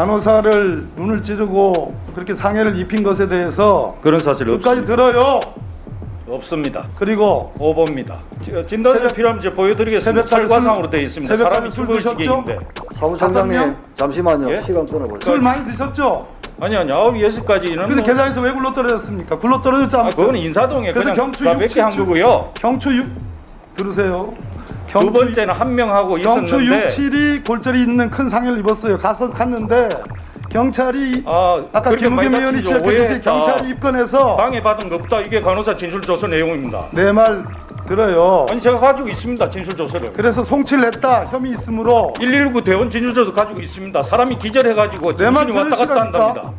간호사를 눈을 찌르고 그렇게 상해를 입힌 것에 대해서 그런 사실 끝까지 들어요. 없습니다. 그리고 오보입니다. 진단서 필요하면 제가 보여드리겠습니다. 새벽까지 찰과상으로 술- 되어 있습니다. 새벽까지 사람이 술 죽을 드셨죠? 지경인데. 사무총장님 5명? 잠시만요. 예? 시간 끊어보세요. 술 많이 드셨죠? 아니 9, 6시까지는 근데 계단에서 왜 굴러 떨어졌습니까? 굴러 떨어졌지 않고. 그거는 인사동에 그래서 그냥 경추 가볍게 한 67주 거고요. 경추 6 들으세요. 두 번째는 한 명 하고 경추 있었는데 67이 골절이 있는 큰 상해를 입었어요. 가서 갔는데 경찰이 아까 그렇게 김우겸 많이 의원이 다치죠. 지적했듯이 오해했다. 경찰이 입건해서 방해받은 것보다 이게 간호사 진술조서 내용입니다. 내 말 들어요. 아니 제가 가지고 있습니다. 진술조서를. 그래서 송치했다 혐의 있으므로 119 대원 진술조서 가지고 있습니다. 사람이 기절해가지고 내 말 정신이 왔다 갔다 들으시라니까. 한답니다.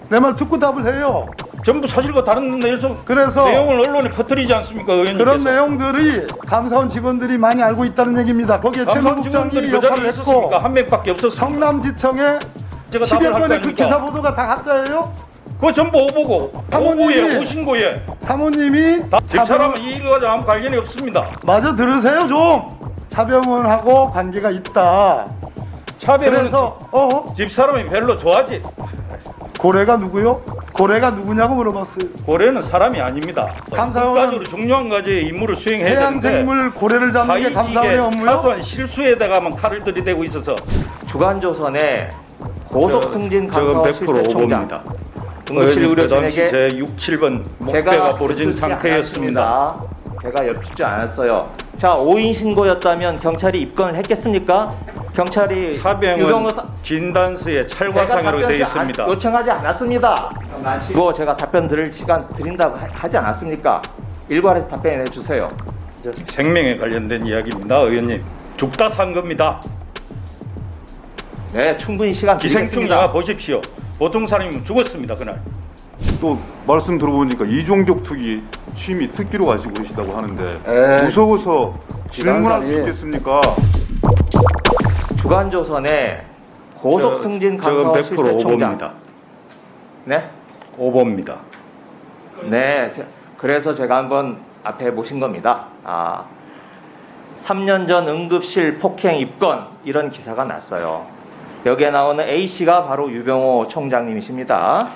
내 말 듣고 답을 해요. 전부 사실과 다른 그래서 내용을 언론에 퍼뜨리지 않습니까, 의원님께서? 그런 내용들이 감사원 직원들이 많이 알고 있다는 얘기입니다. 거기에 감사원 최무국장이 직원들이 그 역할을 자리에 있었습니까? 했고 한 명밖에 없었습니다. 성남지청에 제가 10여 답을 할 거 건의 그 아닙니까? 기사 보도가 다 가짜예요? 그거 전부 오보고 사모님이- 오보에 오신고에 사모님이 집사람은 이거와 아무 관련이 없습니다. 마저 들으세요 좀. 차병원하고 관계가 있다. 차별은 그래서 집사람이 별로 좋아하지. 고래가 누구요? 고래가 누구냐고 물어봤어요. 고래는 사람이 아닙니다. 감사원은 국가적으로 중요한 과제의 임무를 수행해야 되는데 해양생물 고래를 잡는 게 감사원의 사이직에 업무요? 사소한 실수에다가만 칼을 들이대고 있어서 주간조선의 고속 승진 저건 감사원 100% 실세총장 오보입니다. 응급실 의료진에게 제 6, 7번 목배가 제가 부러진 엿듣지 상태였습니다. 않았습니다. 제가 엿듣지 않았어요. 자, 오인 신고였다면 경찰이 입건을 했겠습니까? 경찰이 차병은 유경호사 진단서에 찰과상으로 되어 있습니다. 요청하지 않았습니다. 그거 제가 답변 들을 시간 드린다고 하지 않았습니까? 일괄해서 답변해 주세요. 생명에 관련된 이야기입니다, 의원님. 죽다 산 겁니다. 네, 충분히 시간 기생충 드리겠습니다. 영화 보십시오. 보통 사람이면 죽었습니다, 그날. 또 말씀 들어보니까 이종격 특위 취임이 특기로 가지고 계시다고 하는데 에이, 무서워서 질문할 수 기관장님. 있겠습니까? 주간조선의 고속 승진 저건 감사원 100% 실세총장. 오보입니다. 네? 오보입니다. 네, 그래서 제가 한번 앞에 모신 겁니다. 3년 전 응급실 폭행 입건 이런 기사가 났어요. 여기에 나오는 A씨가 바로 유병호 총장님이십니다.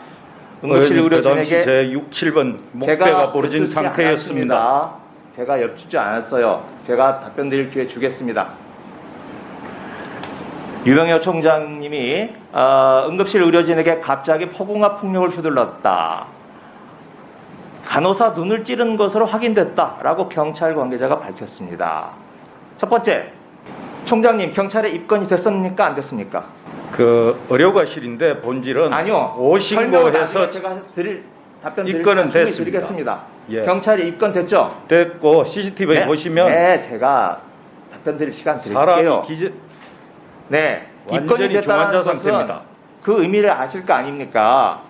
응급실 그 당시 의료진에게 제 6, 7번 제가 목배가 부러진 엿듣지 상태였습니다. 않았습니다. 제가 엿듣지 않았어요. 제가 답변 드릴 기회 주겠습니다. 유병호 총장님이 응급실 의료진에게 갑자기 포궁합 폭력을 휘둘렀다. 간호사 눈을 찌른 것으로 확인됐다라고 경찰 관계자가 밝혔습니다. 첫 번째, 총장님 경찰에 입건이 됐습니까? 안 됐습니까? 그 의료과실인데 본질은 아니요. 오신고해서 설명을 제가 답변 드릴 입건은 시간 충분히 됐습니다. 드리겠습니다. 예. 경찰에 입건됐죠? 됐고 CCTV에 네? 보시면 네, 제가 답변 드릴 시간 드릴게요. 사람이 기절 네, 입건이 완전히 됐다는 중환자 것은 상태입니다. 그 의미를 아실 거 아닙니까?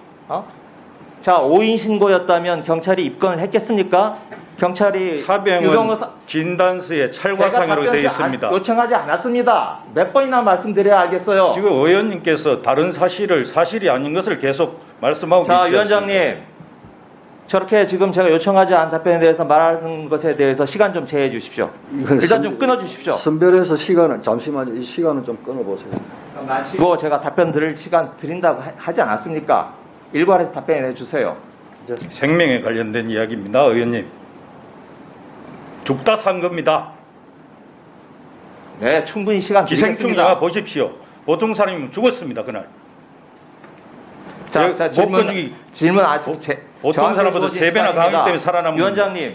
자, 오인 신고였다면 경찰이 입건을 했겠습니까? 경찰이 차병은 유경호사 진단서에 찰과상으로 되어 있습니다. 요청하지 않았습니다. 몇 번이나 말씀드려야 알겠어요. 지금 의원님께서 다른 사실이 아닌 것을 계속 말씀하고 자, 계시죠. 위원장님, 저렇게 지금 제가 요청하지 않은 답변에 대해서 말하는 것에 대해서 시간 좀 제해 주십시오. 이건 일단 좀 끊어 주십시오. 선별해서 시간은 잠시만요. 이 시간은 좀 끊어보세요. 그거 제가 답변 드릴 시간 드린다고 하지 않았습니까? 일괄해서 답변해 주세요. 생명에 관련된 이야기입니다, 의원님. 죽다 산 겁니다. 네, 충분히 시간 기생충 드리겠습니다. 영화 보십시오. 보통 사람이면 죽었습니다, 그날. 자, 질문 아직 보통 정확히 사람보다 주어진 3배나 강하기 시간입니다. 때문에 살아남는 위원장님,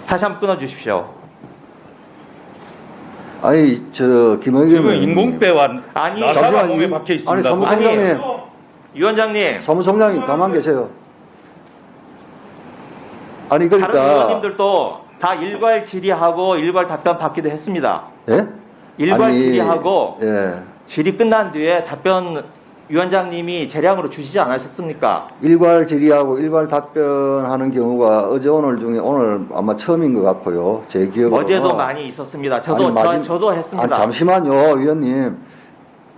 다시 한번 끊어 주십시오. 아니 김의겸 지금 인공배와 아니, 나사가 잠시만요. 몸에 박혀 있습니다. 아니 사무총장님, 위원장님, 사무총장님 가만 계세요. 아니 다른 그러니까 의원님들도 다 일괄 질의하고 일괄 답변 받기도 했습니다. 예? 일괄 아니, 질의하고 예. 질의 끝난 뒤에 답변 위원장님이 재량으로 주시지 않으셨습니까? 일괄 질의하고 일괄 답변하는 경우가 어제 오늘 중에 오늘 아마 처음인 것 같고요. 제 기억으로 어제도 많이 있었습니다. 저도 저도 했습니다. 아니, 잠시만요, 위원님.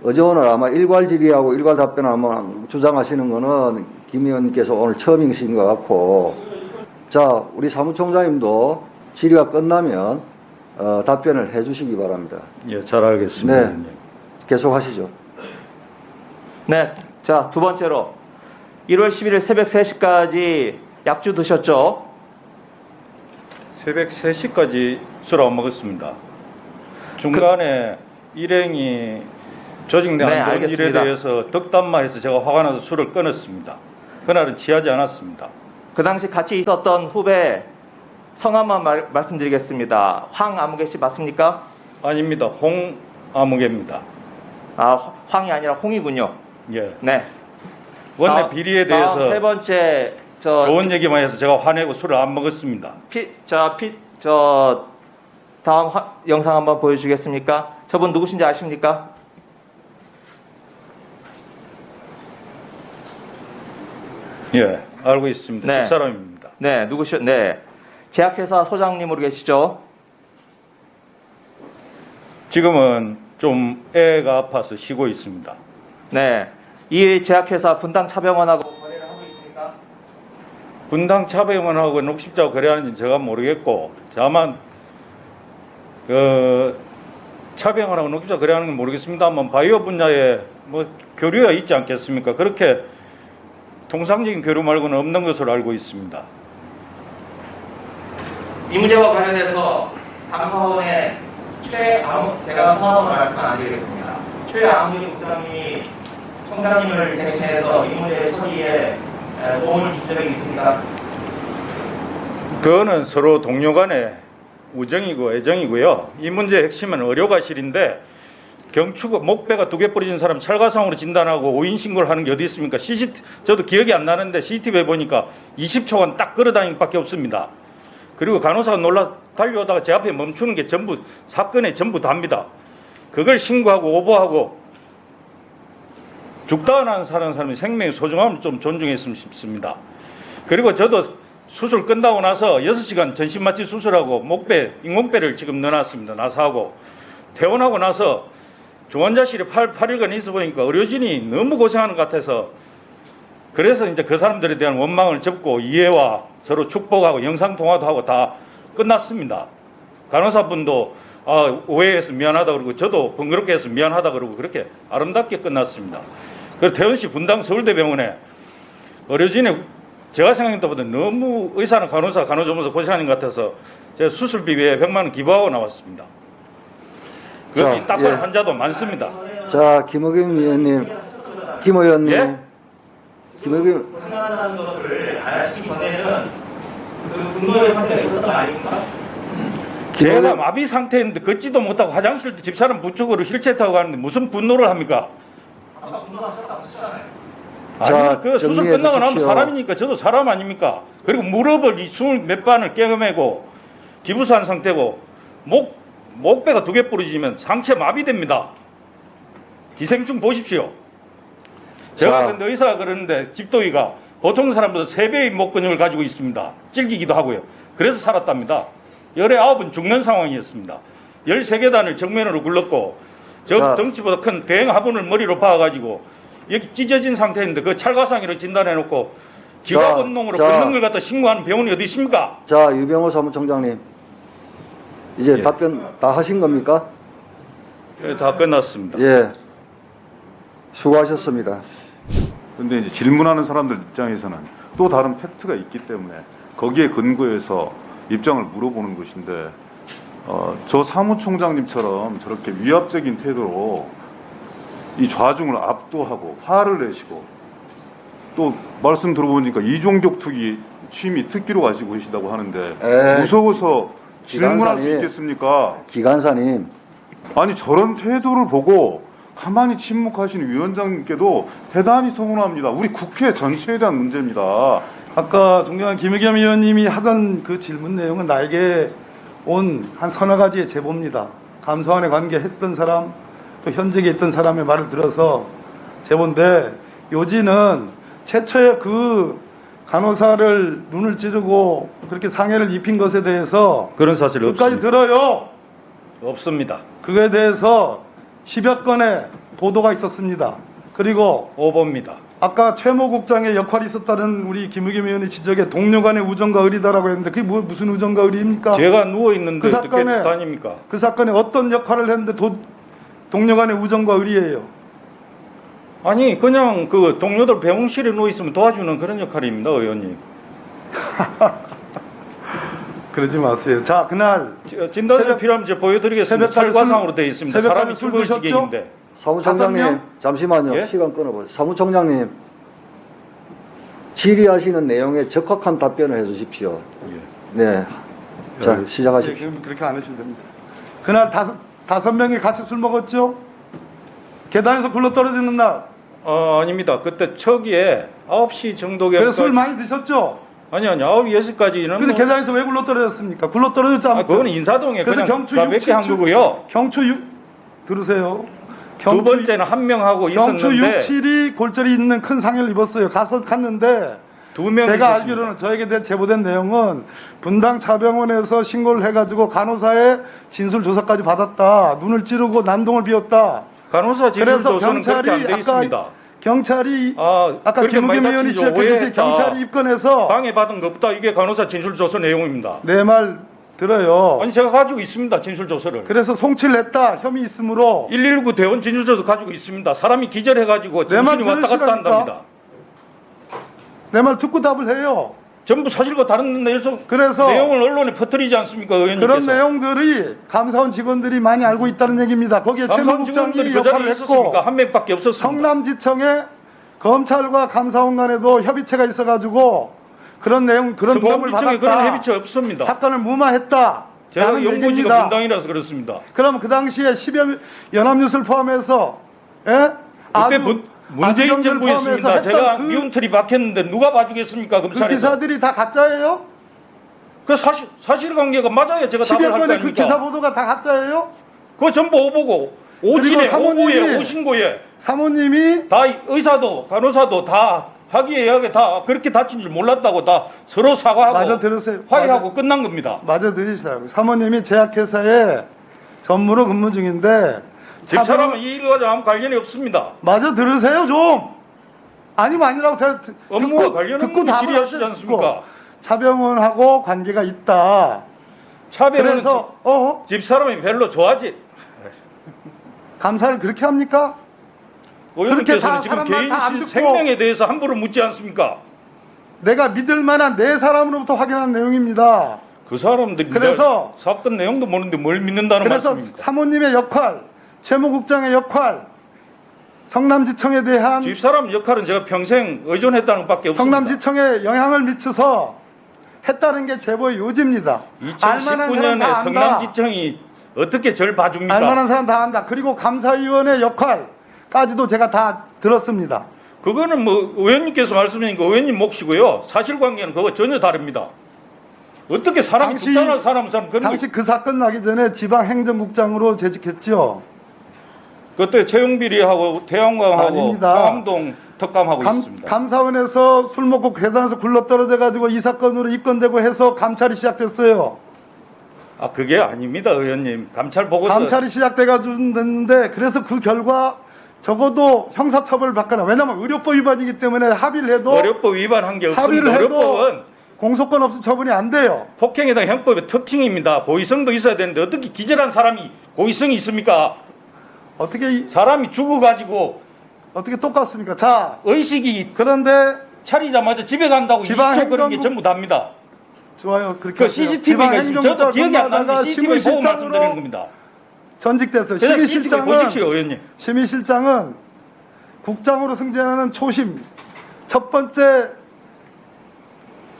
어제 오늘 아마 일괄 질의하고 일괄 답변 아마 주장하시는 거는 김 의원님께서 오늘 처음이신 것 같고, 자, 우리 사무총장님도 질의가 끝나면 답변을 해주시기 바랍니다. 예, 잘 알겠습니다. 네. 의원님. 계속 하시죠. 네. 자, 두 번째로 1월 11일 새벽 3시까지 약주 드셨죠? 새벽 3시까지 술 안 먹었습니다. 중간에 일행이 조직 내 네, 안 좋은 일에 알겠습니다. 대해서 덕담마해서 제가 화가 나서 술을 끊었습니다. 그날은 취하지 않았습니다. 그 당시 같이 있었던 후배 성함만 말씀드리겠습니다. 황아무개 씨 맞습니까? 아닙니다. 홍아무개입니다. 아, 황이 아니라 홍이군요. 예. 네. 원내 다음- 비리에 다음 대해서 세 번째 좋은 얘기만 해서 제가 화내고 술을 안 먹었습니다. 다음 영상 한번 보여주시겠습니까? 저분 누구신지 아십니까? 예, 알고 있습니다. 네. 집사람입니다. 네, 네. 제약회사 소장님으로 계시죠? 지금은 좀 애가 아파서 쉬고 있습니다. 네. 이 제약회사 분당 차병원하고 거래를 하고 있습니까? 분당 차병원하고 녹십자하고 거래하는지 제가 모르겠고, 다만 그 차병원하고 녹십자 거래하는 건 모르겠습니다만 바이오 분야에 뭐 교류가 있지 않겠습니까? 그렇게 통상적인 교류 말고는 없는 것으로 알고 있습니다. 이 문제와 관련해서 감사원의 제가 성함으로 말씀 안 드리겠습니다. 최아무리 국장님이 총장님을 대신해서 이 문제 처리에 도움을 준 적이 있습니까? 그거는 서로 동료 간의 우정이고 애정이고요. 이 문제의 핵심은 의료과실인데 경추가 목배가 2개 부러진 사람 찰과상으로 진단하고 오인 신고를 하는 게 어디 있습니까? 저도 기억이 안 나는데 CCTV에 보니까 20초간 딱 걸어다니는 밖에 없습니다. 그리고 간호사가 놀라 달려오다가 제 앞에 멈추는 게 전부 사건의 전부 다입니다. 그걸 신고하고 오보하고 죽다 난 사는 사람의 생명의 소중함을 좀 존중했으면 싶습니다. 그리고 저도 수술 끝나고 나서 6시간 전신마취 수술하고 목배, 인공배를 지금 넣어놨습니다. 나사하고 퇴원하고 나서 중환자실에 8일간 있어 보니까 의료진이 너무 고생하는 것 같아서 그래서 이제 그 사람들에 대한 원망을 접고 이해와 서로 축복하고 영상통화도 하고 다 끝났습니다. 간호사분도 오해해서 미안하다 그러고 저도 번거롭게 해서 미안하다 그러고 그렇게 아름답게 끝났습니다. 그리고 태원시 분당 서울대병원에 의료진이 제가 생각했던 것보다 너무 의사나 간호사, 간호조무사 고생하는 것 같아서 제가 수술비 외에 100만 원 기부하고 나왔습니다. 그렇게 딱한 예. 환자도 많습니다. 자, 김의겸 의원님, 김 의원님, 예? 김의겸 고생한다는 것을 알기 전에는 그 근거의 상태가 있었던 거 아닙니까? 제가 마비 상태인데 걷지도 못하고 화장실도 집사람 부축으로 휠체어 타고 가는데 무슨 분노를 합니까? 아까 분노하셨다고 하셨잖아요. 자, 아니, 그 수술 정리해 끝나고 나면 주십시오. 사람이니까 저도 사람 아닙니까? 그리고 무릎을 20몇 반을 깨매고 기부수한 상태고 목배가 2개 부러지면 상체 마비됩니다. 기생충 보십시오. 제가 자. 근데 의사가 그러는데 집도의가 보통 사람보다 3배의 목 근육을 가지고 있습니다. 찔기기도 하고요. 그래서 살았답니다. 열에 9은 죽는 상황이었습니다. 13계단을 정면으로 굴렀고 저 자. 덩치보다 큰 대형 화분을 머리로 박아가지고 여기 찢어진 상태인데 그 찰과상으로 진단해놓고 기과건농으로 자. 걷는 걸 갖다 신고하는 병원이 어디 있습니까? 자, 유병호 사무총장님, 이제 예. 답변 다 하신 겁니까? 예, 다 끝났습니다. 예, 수고하셨습니다. 근데 이제 질문하는 사람들 입장에서는 또 다른 팩트가 있기 때문에 거기에 근거해서 입장을 물어보는 것인데 저 사무총장님처럼 저렇게 위압적인 태도로 이 좌중을 압도하고 화를 내시고 또 말씀 들어보니까 이종격 투기 취미 특기로 가지고 계시다고 하는데 에이, 무서워서 질문할 수 기관사님. 있겠습니까? 기간사님, 아니 저런 태도를 보고 가만히 침묵하시는 위원장님께도 대단히 서운합니다. 우리 국회 전체에 대한 문제입니다. 아까 존경한 김의겸 의원님이 하던 그 질문 내용은 나에게 온 한 서너 가지의 제보입니다. 감사원에 관계했던 사람, 또 현직에 있던 사람의 말을 들어서 제보인데 요지는 최초에 그 간호사를 눈을 찌르고 그렇게 상해를 입힌 것에 대해서 그런 사실 끝까지 없습니다. 들어요. 없습니다. 그거에 대해서 10여 건의 보도가 있었습니다. 그리고 오보입니다. 아까 최모 국장의 역할이 있었다는 우리 김의겸 의원의 지적에 동료 간의 우정과 의리다라고 했는데 그게 무슨 우정과 의리입니까? 제가 누워있는데 그 어떻게 사건에- 다닙니까? 그 사건에 어떤 역할을 했는데 동료 간의 우정과 의리예요. 아니 그냥 그 동료들 병실에 누워 있으면 도와주는 그런 역할입니다, 의원님. 그러지 마세요. 자, 그날 진단서 새벽- 필요하면 제가 보여드리겠습니다. 새벽까지 철과상으로 되어 있습니다. 새벽까지 사람이 술 죽을 드셨죠? 지경인데. 사무총장님, 5명? 잠시만요. 예? 시간 끊어보세요. 사무총장님, 질의하시는 내용에 적합한 답변을 해 주십시오. 네. 자, 예, 시작하십시오. 그럼 그렇게 안 하셔도 됩니다. 그날 다섯 명이 같이 술 먹었죠? 계단에서 굴러 떨어지는 날. 아닙니다. 그때 초기에 9시 정도에 그래서 술 많이 드셨죠? 아니 9시 6시까지는 근데 계단에서 왜 굴러 떨어졌습니까? 굴러 떨어졌지 않죠? 그거는 인사동에 그래서 그냥 경추 가볍게 한 6, 7주 거고요. 경추 6 들으세요. 두 번째는 한 명 하고 경추 6, 있었는데 7이 골절이 있는 큰 상해를 입었어요. 갔는데 두 명 제가 있었습니다. 알기로는 저에게 제보된 내용은 분당 차병원에서 신고를 해가지고 간호사의 진술 조사까지 받았다. 눈을 찌르고 난동을 비웠다. 간호사 진술 그래서 조서는 그렇게 안 돼 경찰이 있습니다. 경찰이 아까 김우겸 의원이 지적해주신 경찰이 입건해서 방해받은 것보다 이게 간호사 진술 조서 내용입니다. 내 말 들어요. 아니 제가 가지고 있습니다. 진술 조서를. 그래서 송치를 냈다 혐의 있으므로 119 대원 진술 조서 가지고 있습니다. 사람이 기절해가지고 내말 정신이 왔다 갔다 들으시라니까. 한답니다. 내 말 듣고 답을 해요. 전부 사실과 다른 그래서 내용을 언론에 퍼뜨리지 않습니까, 의원님께서? 그런 내용들이 감사원 직원들이 많이 알고 있다는 얘기입니다. 거기에 감사원 최무국장이 직원들이 그 역할을 자리에 했고 있었습니까? 한 명밖에 없었습니다. 성남지청에 검찰과 감사원 간에도 협의체가 있어가지고 그런 내용 그런 도움을 성남지청에 받았다. 그런 협의체 없습니다. 사건을 무마했다. 제가 라는 연고지가 얘기입니다. 분당이라서 그렇습니다. 그럼 그 당시에 10여 연합뉴스를 포함해서 예? 그때 문재인 아주경제를 정부였습니다. 포함해서 제가 했던 미운털이 박혔는데 누가 봐주겠습니까, 그 검찰에서? 기사들이 다 가짜예요? 그 사실관계가 맞아요. 제가 답을 10여 할 거 건의 그 아닙니까? 기사 보도가 다 가짜예요? 그거 전부 오보고 오진에 사모님이- 오보에 오신고에 사모님이 다 의사도 간호사도 다 화기애애하게 다 그렇게 다친 줄 몰랐다고 다 서로 사과하고 마저 들으세요. 화해하고 끝난 겁니다. 마저 들으시라고. 사모님이 제약회사에 전무로 근무 중인데 집사람은 이 일과 아무 관련이 없습니다. 마저 들으세요 좀. 아니면 아니라고 업무와 관련 없는 답을 질의하시지 하세요. 않습니까? 차병원하고 관계가 있다. 차별은 그래서 집사람이 별로 좋아하지. 감사를 그렇게 합니까? 의원님께서는 다 지금 사람만 개인 다안 듣고 생명에 대해서 함부로 묻지 않습니까? 내가 믿을 만한 내 사람으로부터 확인한 내용입니다. 그 사람들이 그래서- 사건 내용도 모르는데 뭘 믿는다는 그래서 말씀입니까? 사모님의 역할, 최무국장의 역할, 성남지청에 대한 집사람 역할은 제가 평생 의존했다는 것밖에 없습니다. 성남지청에 영향을 미쳐서 했다는 게 제보의 요지입니다. 알만한 사람 다 2019년에 안다. 성남지청이 어떻게 절 봐줍니까? 알만한 사람 다 안다. 그리고 감사위원의 역할까지도 제가 다 들었습니다. 그거는 뭐 의원님께서 말씀하신 거 의원님 몫이고요. 사실관계는 그거 전혀 다릅니다. 어떻게 사람이 당시- 극단한 사람 그런 당시 그 사건 나기 전에 지방행정국장으로 재직했죠. 그때 최용비리하고 태양광하고 아닙니다. 상암동 특감하고 있습니다. 감사원에서 술 먹고 계단에서 굴러 떨어져 가지고 이 사건으로 입건되고 해서 감찰이 시작됐어요. 아 그게 아닙니다, 의원님. 감찰 보고서 감찰이 시작돼 가지고 됐는데 그래서 그 결과 적어도 형사처벌을 받거나 왜냐하면 의료법 위반이기 때문에 합의를 해도 의료법 위반한 게 없습니다. 합의를 해도 의료법은 공소권 없이 처분이 안 돼요. 폭행에 대한 형법의 특징입니다. 고의성도 있어야 되는데 어떻게 기절한 사람이 고의성이 있습니까? 사람이 죽어가지고 어떻게 똑같습니까? 자, 의식이 그런데 차리자마자 집에 간다고 20초 그런 게 전부 답니다. 좋아요. 그렇게 그 하세요. CCTV가 있으면 저도 지방행정국장 기억이 안 나는데 근무하다가 CCTV 보고 말씀드리는 심의실장으로 겁니다. 전직됐어요. 그냥 CCTV 보십시오, 의원님. 심의실장은 국장으로 승진하는 초심 첫 번째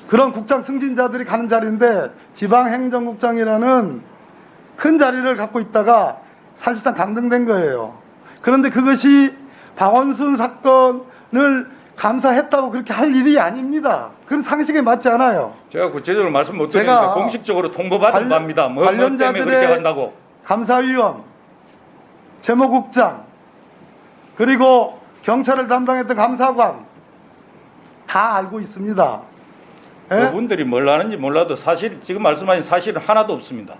그런 국장 승진자들이 가는 자리인데 지방행정국장이라는 큰 자리를 갖고 있다가 사실상 강등된 거예요. 그런데 그것이 박원순 사건을 감사했다고 그렇게 할 일이 아닙니다. 그건 상식에 맞지 않아요. 제가 구체적으로 말씀 못 제가 드리니까 공식적으로 통보받은 바입니다. 뭐 때문에 관련자들의 그렇게 한다고. 감사위원, 재무국장, 그리고 경찰을 담당했던 감사관 다 알고 있습니다. 예? 그분들이 뭘 아는지 몰라도 사실 지금 말씀하신 사실은 하나도 없습니다.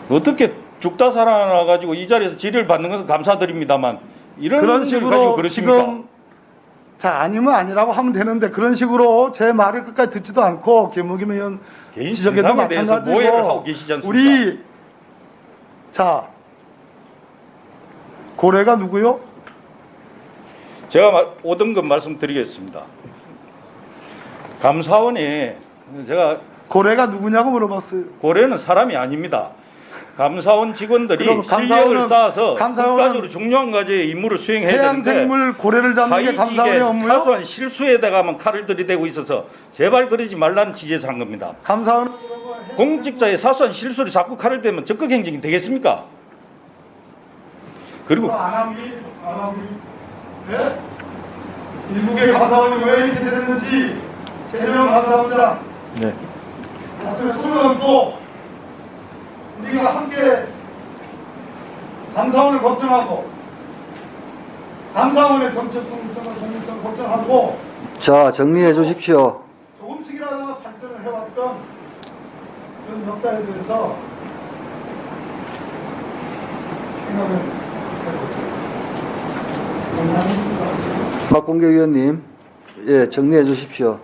어떻게 죽다 살아나가지고 이 자리에서 질의를 받는 것은 감사드립니다만 이런 그런 문제를 가지고 식으로 그러십니까? 지금 자 아니면 아니라고 하면 되는데 그런 식으로 제 말을 끝까지 듣지도 않고 김우겸 의원 개인 지적에도 신상에 대해서 모해를 하고 마찬가지고 계시지 않습니까? 우리 자, 고래가 누구요? 제가 5등급 말씀드리겠습니다. 감사원이 제가 고래가 누구냐고 물어봤어요. 고래는 사람이 아닙니다. 감사원 직원들이 그럼 실력을 쌓아서 감사원은 국가적으로 중요한 과제의 임무를 수행해야 되는데 해양생물 고래를 잡는 게 감사원의 하이직의 업무요? 사소한 실수에다가만 칼을 들이대고 있어서 제발 그러지 말라는 취지에서 한 겁니다. 감사원 공직자의 사소한 실수를 자꾸 칼을 대면 적극 행정이 되겠습니까? 그리고 안 하기. 네? 미국의 감사원이 왜 이렇게 됐는지 최재형 감사원장 네. 말씀에 손을 얹고 우리가 함께 감사원을 걱정하고 감사원의 정책 중립성을 독립성을 걱정하고 자, 정리해 주십시오. 조금씩이라도 발전을 해왔던 그런 역사에 대해서 생각을 해보세요. 정리합니다. 박범계 예, 정리해 주십시오.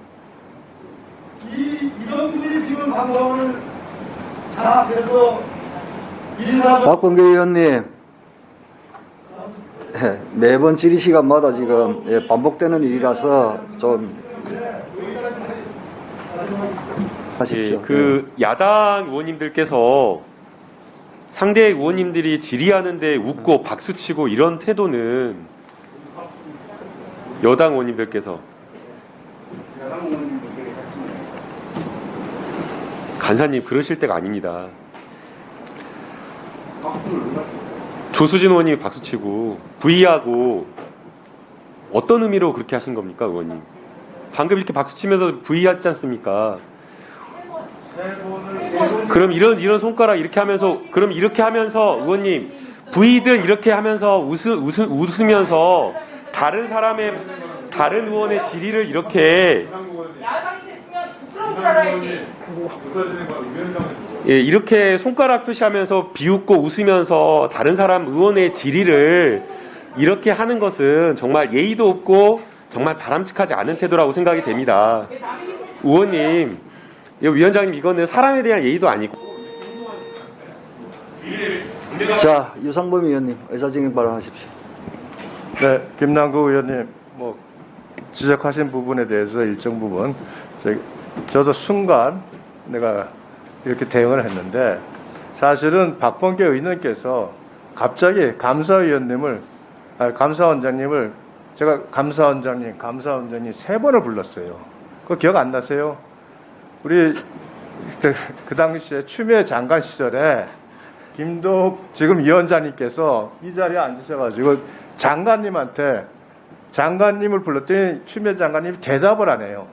이런 분이 지금 감사원을 장악해서 인사적 박범계 의원님, 예, 매번 질의 시간마다 지금 예, 반복되는 일이라서 좀 하십시오. 그 야당 의원님들께서 상대 의원님들이 질의하는데 웃고 박수치고 이런 태도는 여당 의원님들께서 간사님 그러실 때가 아닙니다. 조수진 의원님이 박수치고 부의하고 어떤 의미로 그렇게 하신 겁니까, 의원님? 방금 이렇게 박수치면서 부의하지 않습니까? 그럼 이런 손가락 이렇게 하면서 그럼 이렇게 하면서 의원님 부의들 이렇게 하면서 웃으면서 다른 의원의 질의를 이렇게 야당이 됐으면 부끄러운 줄 알아야지. 예, 이렇게 손가락 표시하면서 비웃고 웃으면서 다른 사람 의원의 질의를 이렇게 하는 것은 정말 예의도 없고 정말 바람직하지 않은 태도라고 생각이 됩니다. 의원님, 위원장님 이거는 사람에 대한 예의도 아니고. 자, 유상범 의원님 의사진행 발언하십시오. 네, 김남국 의원님 뭐 지적하신 부분에 대해서 일정 부분 저도 순간 내가 이렇게 대응을 했는데 사실은 박범계 의원님께서 갑자기 감사원장님을 제가 감사원장님 3번을 불렀어요. 그거 기억 안 나세요? 우리 그 당시에 추미애 장관 시절에 김도욱 지금 위원장님께서 이 자리에 앉으셔가지고 장관님을 불렀더니 추미애 장관님이 대답을 안 해요.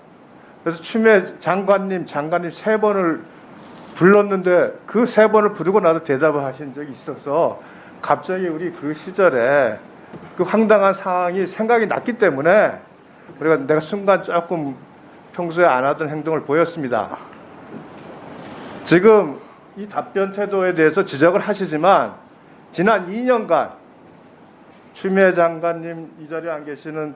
그래서 추미애 장관님 3번을 불렀는데 그 3번을 부르고 나서 대답을 하신 적이 있어서 갑자기 우리 그 시절에 그 황당한 상황이 생각이 났기 때문에 내가 순간 조금 평소에 안 하던 행동을 보였습니다. 지금 이 답변 태도에 대해서 지적을 하시지만 지난 2년간 추미애 장관님 이 자리에 안 계시는